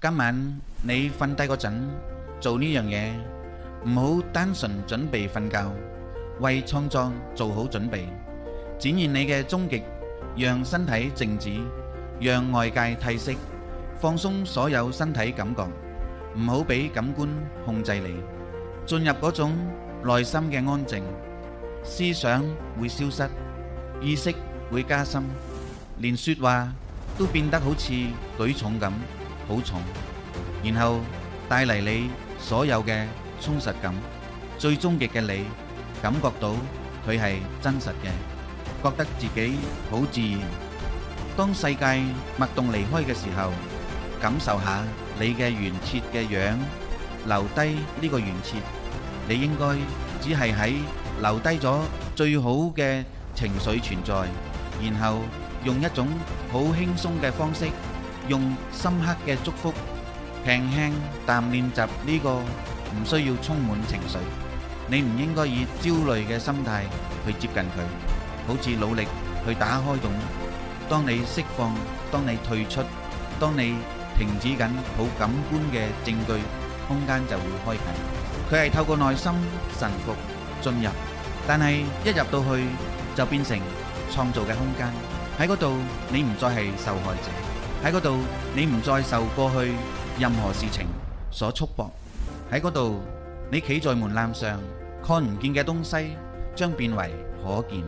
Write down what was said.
今晚你瞓低嗰陣做呢樣嘢，唔好單純準備瞓覺，為創作做好準備，展現你嘅終極，讓身體靜止，讓外界替息，放鬆所有身體感覺，唔好俾感官控制你，進入嗰種內心嘅安靜，思想會消失，意識會加深，連說話都變得好似舉重咁好重，然後帶嚟你所有嘅充實感，最終極嘅你感覺到佢係真實嘅，覺得自己好自然。當世界脈動離開嘅時候，感受下你嘅原設嘅樣，留低呢個原設，你應該只係喺留低咗最好嘅情緒存在，然後用一種好輕鬆嘅方式，用深刻嘅祝福，輕輕淡練習呢個，唔需要充滿情緒。你唔應該以焦慮嘅心態去接近佢，好似努力去打開咁。當你釋放，當你退出，當你停止緊好感官嘅證據，空間就會開啟。佢係透過內心臣服進入，但係一入到去就變成創造嘅空間。喺嗰度你唔再係受害者，喺嗰度你唔再受過去任何事情所束縛。喺嗰度你企在門檻上，看唔見嘅東西將變為可見。